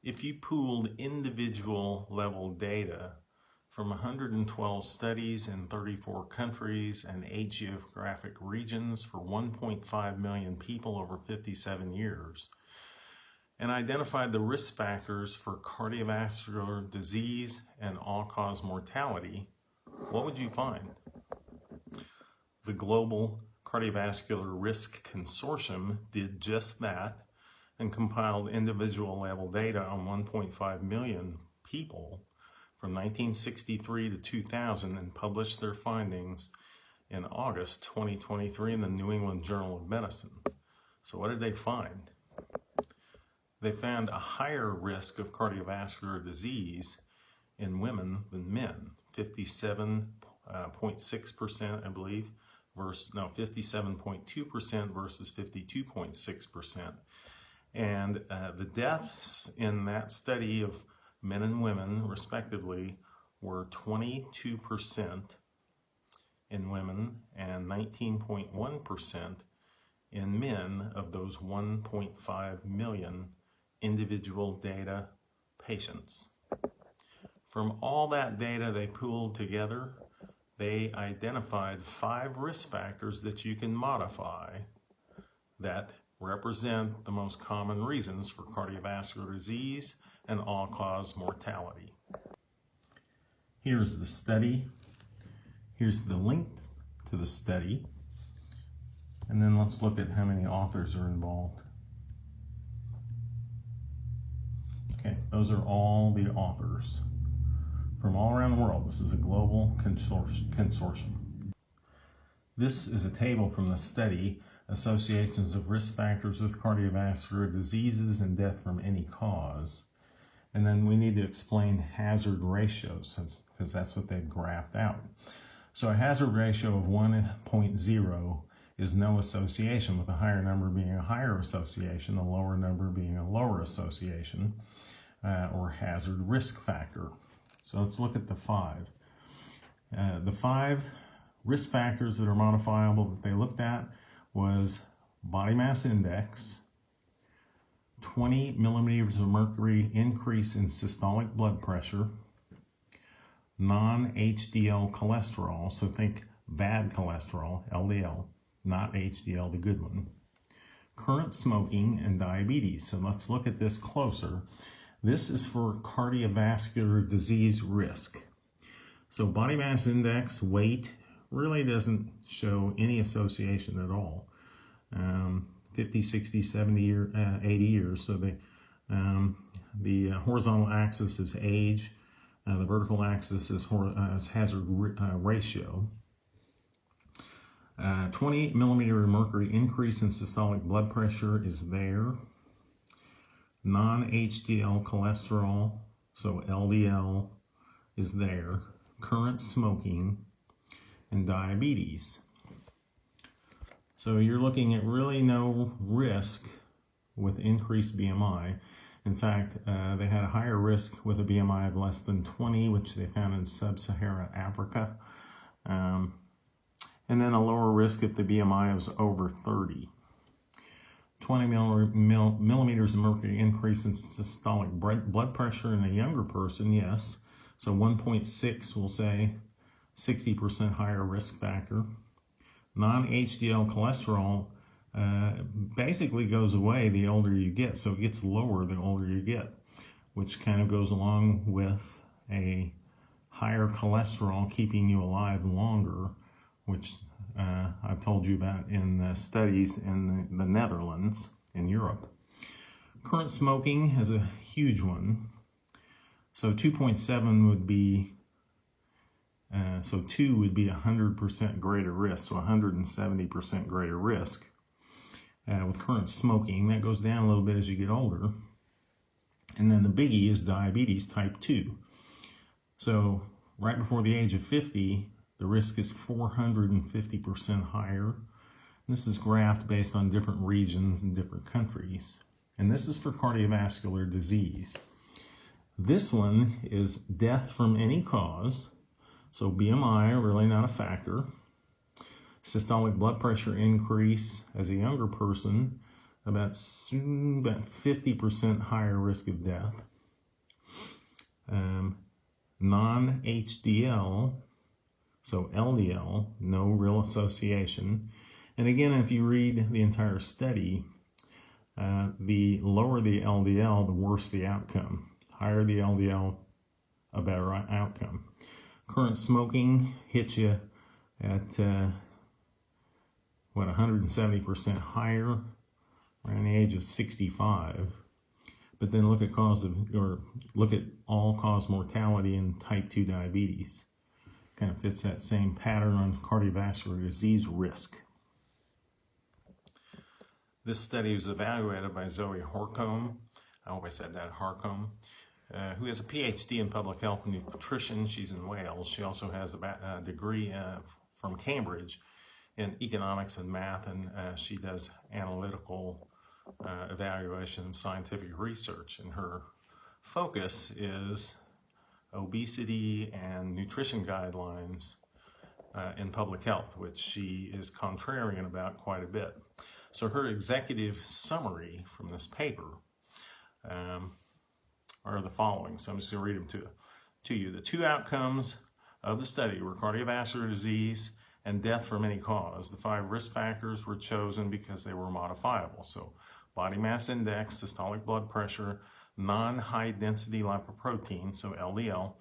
If you pooled individual level data from 112 studies in 34 countries and 8 geographic regions for 1.5 million people over 57 years, and identified the risk factors for cardiovascular disease and all-cause mortality, what would you find? The Global Cardiovascular Risk Consortium did just that and compiled individual level data on 1.5 million people from 1963 to 2000 and published their findings in August 2023 in the New England Journal of Medicine. So what did they find? They found a higher risk of cardiovascular disease in women than men, 57.6%, I believe, 57.2% versus 52.6%. And the deaths in that study of men and women, respectively, were 22% in women and 19.1% in men of those 1.5 million individual data patients. From all that data they pooled together, they identified 5 risk factors that you can modify that represent the most common reasons for cardiovascular disease and all-cause mortality. Here's the study. Here's the link to the study. And then let's look at how many authors are involved. Okay, those are all the authors from all around the world. This is a global consortium. This is a table from the study, Associations of Risk Factors with Cardiovascular Diseases and Death from Any Cause. And then we need to explain hazard ratios, because that's what they've graphed out. So a hazard ratio of 1.0 is no association, with a higher number being a higher association, a lower number being a lower association, or hazard risk factor. So let's look at the 5. The 5 risk factors that are modifiable that they looked at was body mass index, 20 millimeters of mercury increase in systolic blood pressure, non-HDL cholesterol, so think bad cholesterol, LDL, not HDL, the good one, current smoking, and diabetes. So let's look at this closer. This is for cardiovascular disease risk. So body mass index, weight, really doesn't show any association at all. 50, 60, 70, 80 years. So the horizontal axis is age. The vertical axis is hazard ratio. 20 millimeter of mercury increase in systolic blood pressure is there. Non-HDL cholesterol, so LDL, is there. Current smoking and diabetes. So you're looking at really no risk with increased BMI. In fact, they had a higher risk with a BMI of less than 20, which they found in sub-Saharan Africa. And then a lower risk if the BMI was over 30. 20 millimeters of mercury increase in systolic blood pressure in a younger person, yes. So 1.6 will say 60% higher risk factor. Non-HDL cholesterol basically goes away the older you get, so it gets lower the older you get, which kind of goes along with a higher cholesterol keeping you alive longer, which I've told you about in studies in the Netherlands, in Europe. Current smoking is a huge one. So 2.7 would be, 2 would be 100% greater risk, so 170% greater risk with current smoking. That goes down a little bit as you get older. And then the biggie is diabetes type 2. So right before the age of 50, the risk is 450% higher. This is graphed based on different regions and different countries. And this is for cardiovascular disease. This one is death from any cause. So BMI, really not a factor. Systolic blood pressure increase as a younger person, about 50% higher risk of death. Non-HDL, so LDL, no real association. And again, if you read the entire study, the lower the LDL, the worse the outcome. Higher the LDL, a better outcome. Current smoking hits you at 170% higher around the age of 65. But then look at all-cause mortality in type 2 diabetes. Kind of fits that same pattern on cardiovascular disease risk. This study was evaluated by Zoe Horcombe, I hope I said that, Harcombe, who has a PhD in public health and nutrition. She's in Wales. She also has a degree from Cambridge in economics and math, and she does analytical evaluation of scientific research. And her focus is obesity and nutrition guidelines in public health, which she is contrarian about quite a bit. So her executive summary from this paper are the following. So I'm just going to read them to you. The two outcomes of the study were cardiovascular disease and death from any cause. The 5 risk factors were chosen because they were modifiable. So body mass index, systolic blood pressure, non-high density lipoprotein, so LDL,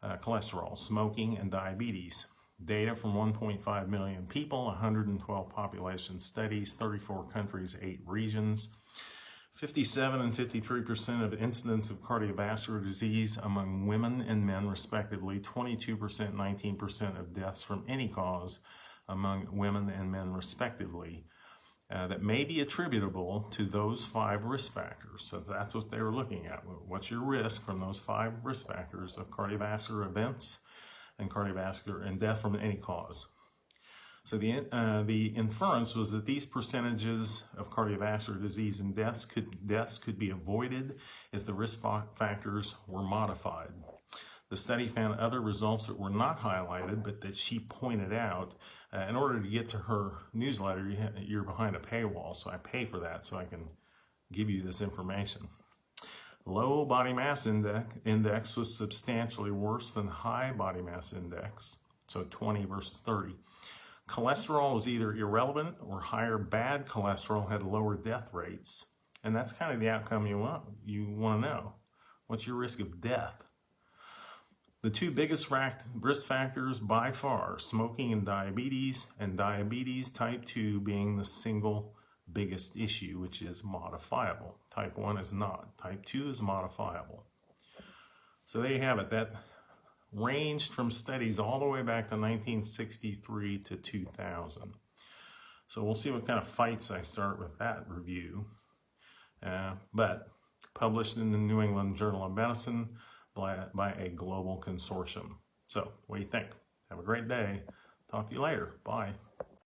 cholesterol, smoking, and diabetes. Data from 1.5 million people, 112 population studies, 34 countries, 8 regions. 57 and 53% of incidence of cardiovascular disease among women and men, respectively. 22%, 19% of deaths from any cause among women and men, respectively. That may be attributable to those 5 risk factors. So that's what they were looking at. What's your risk from those 5 risk factors of cardiovascular events and cardiovascular and death from any cause? So the inference was that these percentages of cardiovascular disease and deaths could be avoided if the risk factors were modified. The study found other results that were not highlighted, but that she pointed out. In order to get to her newsletter, you're behind a paywall, so I pay for that so I can give you this information. Low body mass index was substantially worse than high body mass index, so 20 versus 30. Cholesterol was either irrelevant or higher bad cholesterol had lower death rates. And that's kind of the outcome you want to know. What's your risk of death? The 2 biggest risk factors by far, smoking and diabetes type 2 being the single biggest issue, which is modifiable. Type 1 is not. Type 2 is modifiable. So there you have it. That ranged from studies all the way back to 1963 to 2000. So we'll see what kind of fights I start with that review. But published in the New England Journal of Medicine by a global consortium. So what do you think? Have a great day. Talk to you later. Bye.